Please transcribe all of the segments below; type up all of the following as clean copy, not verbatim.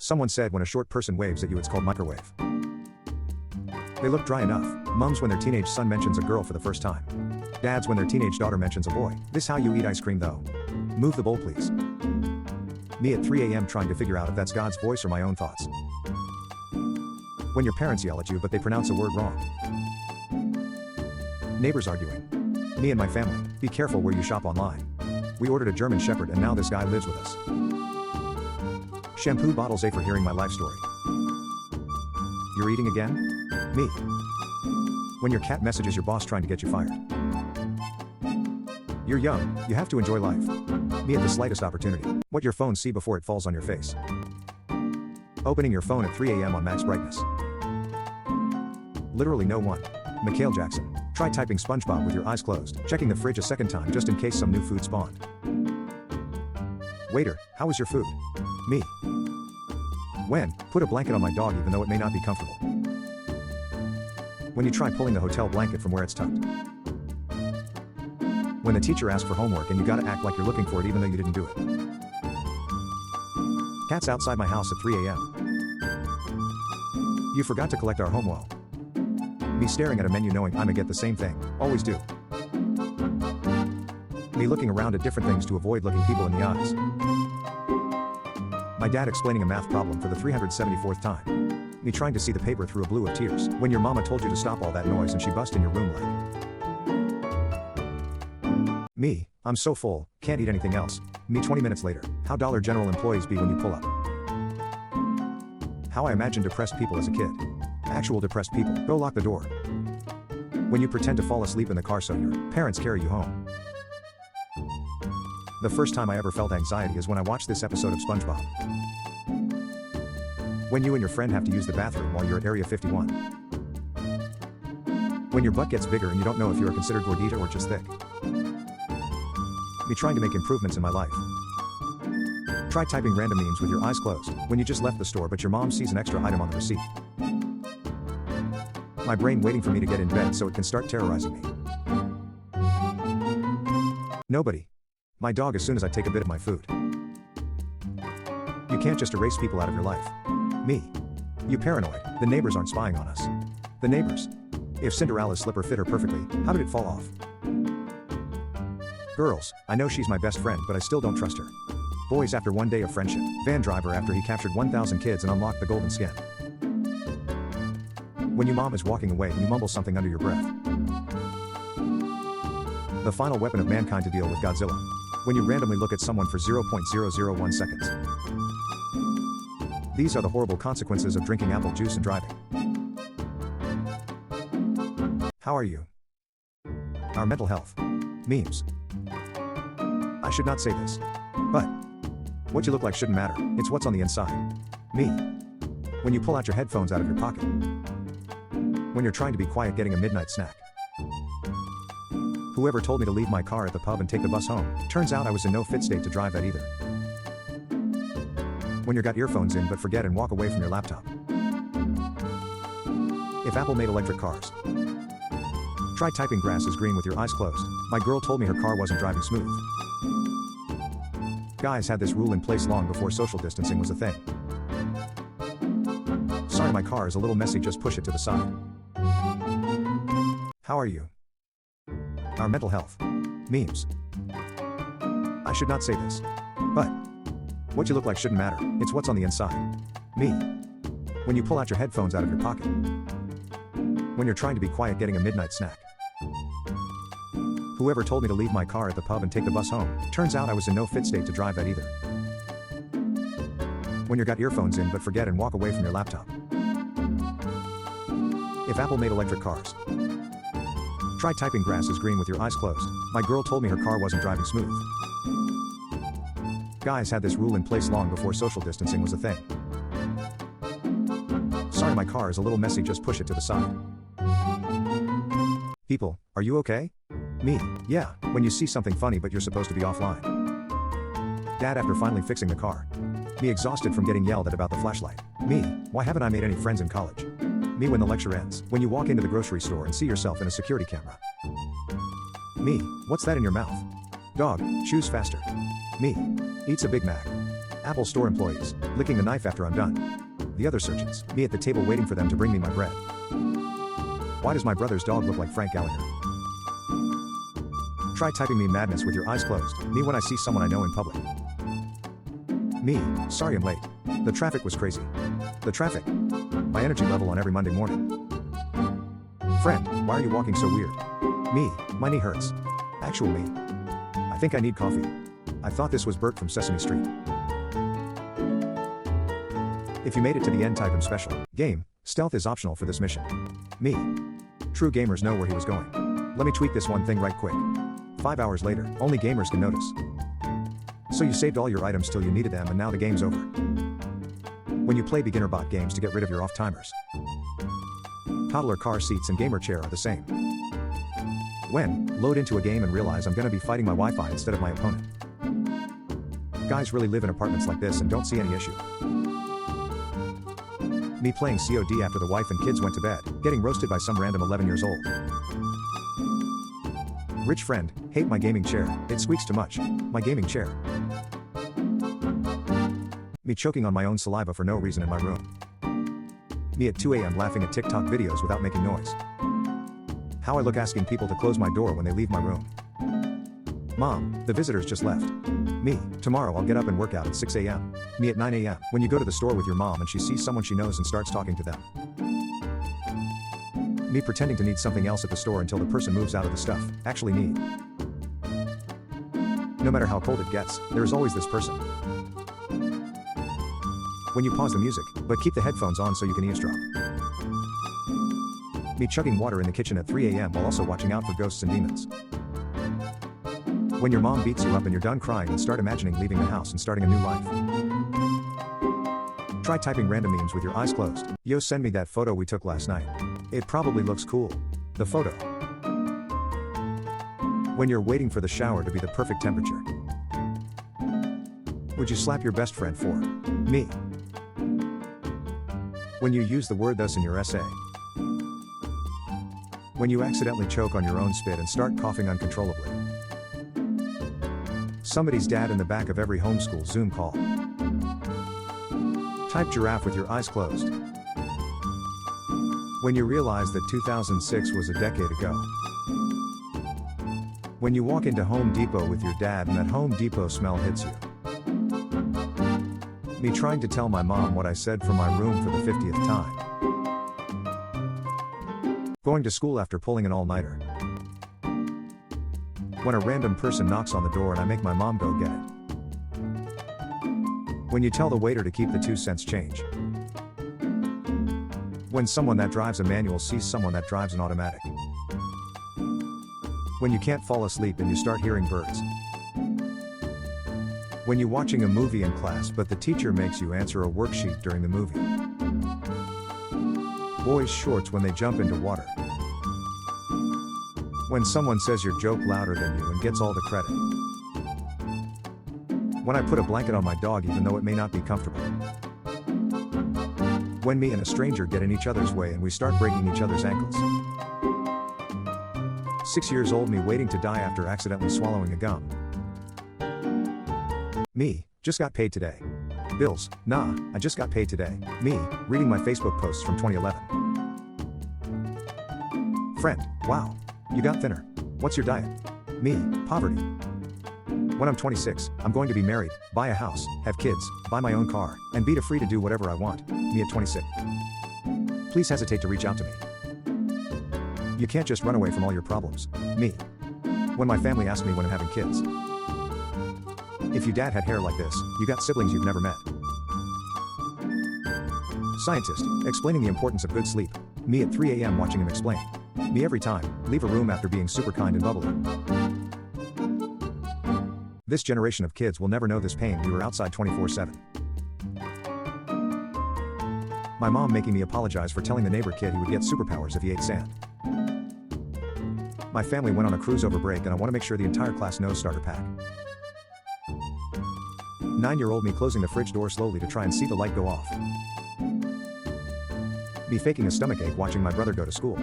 Someone said when a short person waves at you it's called microwave. They look dry enough. Mums when their teenage son mentions a girl for the first time. Dads when their teenage daughter mentions a boy. This how you eat ice cream though. Move the bowl please. Me at 3 a.m. trying to figure out if that's God's voice or my own thoughts. When your parents yell at you but they pronounce a word wrong. Neighbors arguing. Me and my family, be careful where you shop online. We ordered a German Shepherd and now this guy lives with us. Shampoo bottles A for hearing my life story. You're eating again? Me. When your cat messages your boss trying to get you fired. You're young, you have to enjoy life. Me at the slightest opportunity. What your phone see before it falls on your face. Opening your phone at 3 a.m. on max brightness. Literally no one. Mikhail Jackson. Try typing SpongeBob with your eyes closed, checking the fridge a second time just in case some new food spawned. Waiter, how was your food? Me. When, put a blanket on my dog even though it may not be comfortable. When you try pulling the hotel blanket from where it's tucked. When the teacher asks for homework and you gotta act like you're looking for it even though you didn't do it. Cats outside my house at 3 a.m. You forgot to collect our home well. Me staring at a menu knowing I'ma get the same thing, always do. Me looking around at different things to avoid looking people in the eyes. My dad explaining a math problem for the 374th time. Me trying to see the paper through a blue of tears when your mama told you to stop all that noise and she bust in your room like. Me, I'm so full, can't eat anything else. Me 20 minutes later, how Dollar General employees be when you pull up. How I imagine depressed people as a kid. Actual depressed people, go lock the door. When you pretend to fall asleep in the car so your parents carry you home. The first time I ever felt anxiety is when I watched this episode of SpongeBob. When you and your friend have to use the bathroom while you're at Area 51. When your butt gets bigger and you don't know if you're considered gordita or just thick. Me trying to make improvements in my life. Try typing random memes with your eyes closed when you just left the store but your mom sees an extra item on the receipt. My brain waiting for me to get in bed so it can start terrorizing me. Nobody. My dog as soon as I take a bit of my food. You can't just erase people out of your life. Me. You paranoid, the neighbors aren't spying on us. The neighbors. If Cinderella's slipper fit her perfectly, how did it fall off? Girls, I know she's my best friend but I still don't trust her. Boys after one day of friendship. Van driver after he captured 1,000 kids and unlocked the golden skin. When your mom is walking away and you mumble something under your breath. The final weapon of mankind to deal with Godzilla. When you randomly look at someone for 0.001 seconds. These are the horrible consequences of drinking apple juice and driving. How are you? Our mental health. Memes. I should not say this. But what you look like shouldn't matter, it's what's on the inside. Me. When you pull out your headphones out of your pocket. When you're trying to be quiet getting a midnight snack. Whoever told me to leave my car at the pub and take the bus home, turns out I was in no fit state to drive that either. When you got earphones in but forget and walk away from your laptop. If Apple made electric cars. Try typing grass is green with your eyes closed. My girl told me her car wasn't driving smooth. Guys had this rule in place long before social distancing was a thing. Sorry my car is a little messy, just push it to the side. How are you? Our mental health. Memes. I should not say this. But what you look like shouldn't matter, it's what's on the inside. Me. When you pull out your headphones out of your pocket. When you're trying to be quiet getting a midnight snack. Whoever told me to leave my car at the pub and take the bus home, turns out I was in no fit state to drive that either. When you got earphones in but forget and walk away from your laptop. If Apple made electric cars. Try typing grass is green with your eyes closed. My girl told me her car wasn't driving smooth. Guys had this rule in place long before social distancing was a thing. Sorry my car is a little messy, just push it to the side. People, are you okay? Me, yeah, when you see something funny but you're supposed to be offline. Dad after finally fixing the car. Me exhausted from getting yelled at about the flashlight. Me, why haven't I made any friends in college? Me when the lecture ends, when you walk into the grocery store and see yourself in a security camera. Me, what's that in your mouth? Dog, choose faster. Me, eats a Big Mac. Apple Store employees, licking the knife after I'm done. The other surgeons, me at the table waiting for them to bring me my bread. Why does my brother's dog look like Frank Gallagher? Try typing me madness with your eyes closed, me when I see someone I know in public. Me, sorry I'm late. The traffic was crazy. The traffic. My energy level on every Monday morning. Friend, why are you walking so weird? Me, my knee hurts. Actual me. I think I need coffee. I thought this was Bert from Sesame Street. If you made it to the end, type him special. Game, stealth is optional for this mission. Me. True gamers know where he was going. Let me tweak this one thing right quick. 5 hours later, only gamers can notice. So you saved all your items till you needed them and now the game's over. When you play beginner bot games to get rid of your off-timers. Toddler car seats and gamer chair are the same. When, load into a game and realize I'm gonna be fighting my Wi-Fi instead of my opponent. Guys really live in apartments like this and don't see any issue. Me playing COD after the wife and kids went to bed, getting roasted by some random 11 years old. Rich friend, hate my gaming chair, it squeaks too much. My gaming chair. Me choking on my own saliva for no reason in my room. Me at 2 a.m. laughing at TikTok videos without making noise. How I look asking people to close my door when they leave my room. Mom, the visitors just left. Me, tomorrow I'll get up and work out at 6 a.m. Me at 9 a.m. When you go to the store with your mom and she sees someone she knows and starts talking to them. Me pretending to need something else at the store until the person moves out of the stuff, actually need. No matter how cold it gets, there is always this person. When you pause the music, but keep the headphones on so you can eavesdrop. Me chugging water in the kitchen at 3 a.m. while also watching out for ghosts and demons. When your mom beats you up and you're done crying and start imagining leaving the house and starting a new life. Try typing random memes with your eyes closed. Yo, send me that photo we took last night. It probably looks cool. The photo. When you're waiting for the shower to be the perfect temperature. Would you slap your best friend for? Me. When you use the word thus in your essay. When you accidentally choke on your own spit and start coughing uncontrollably. Somebody's dad in the back of every homeschool Zoom call. Type giraffe with your eyes closed. When you realize that 2006 was a decade ago. When you walk into Home Depot with your dad and that Home Depot smell hits you. Me trying to tell my mom what I said from my room for the 50th time. Going to school after pulling an all-nighter. When a random person knocks on the door and I make my mom go get it. When you tell the waiter to keep the 2-cent change. When someone that drives a manual sees someone that drives an automatic. When you can't fall asleep and you start hearing birds. When you're watching a movie in class but the teacher makes you answer a worksheet during the movie. Boys' shorts when they jump into water. When someone says your joke louder than you and gets all the credit. When I put a blanket on my dog even though it may not be comfortable. When me and a stranger get in each other's way and we start breaking each other's ankles. 6 years old me waiting to die after accidentally swallowing a gum. Me, just got paid today. Bills, nah, I just got paid today. Me, reading my Facebook posts from 2011. Friend, wow, you got thinner. What's your diet? Me, poverty. When I'm 26, I'm going to be married, buy a house, have kids, buy my own car, and be free to do whatever I want. Me at 26. Please hesitate to reach out to me. You can't just run away from all your problems. Me. When my family asks me when I'm having kids. If your dad had hair like this, you got siblings you've never met. Scientist, explaining the importance of good sleep. Me at 3 a.m. watching him explain. Me every time, leave a room after being super kind and bubbly. This generation of kids will never know this pain. We were outside 24/7. My mom making me apologize for telling the neighbor kid he would get superpowers if he ate sand. My family went on a cruise over break and I want to make sure the entire class knows starter pack. 9-year-old me closing the fridge door slowly to try and see the light go off. Me faking a stomachache watching my brother go to school.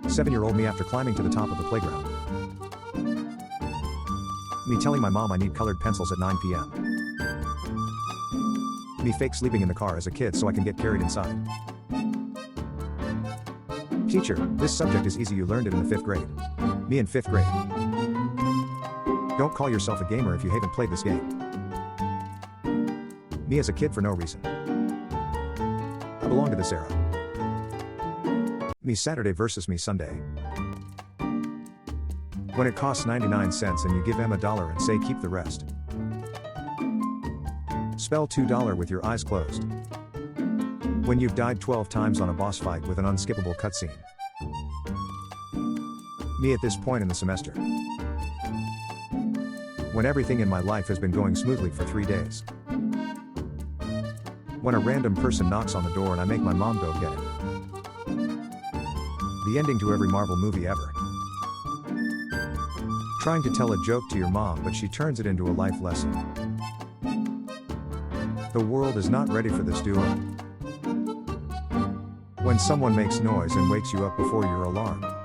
7-year-old me after climbing to the top of the playground. Me telling my mom I need colored pencils at 9 p.m. Me fake sleeping in the car as a kid so I can get carried inside. Teacher, this subject is easy, you learned it in the 5th grade. Me in 5th grade. Don't call yourself a gamer if you haven't played this game. Me as a kid for no reason. I belong to this era. Me Saturday versus me Sunday. When it costs 99 cents and you give them $1 and say keep the rest. Spell $2 with your eyes closed. When you've died 12 times on a boss fight with an unskippable cutscene. Me at this point in the semester. When everything in my life has been going smoothly for 3 days. When a random person knocks on the door and I make my mom go get it. The ending to every Marvel movie ever. Trying to tell a joke to your mom but she turns it into a life lesson. The world is not ready for this duo. When someone makes noise and wakes you up before your alarm.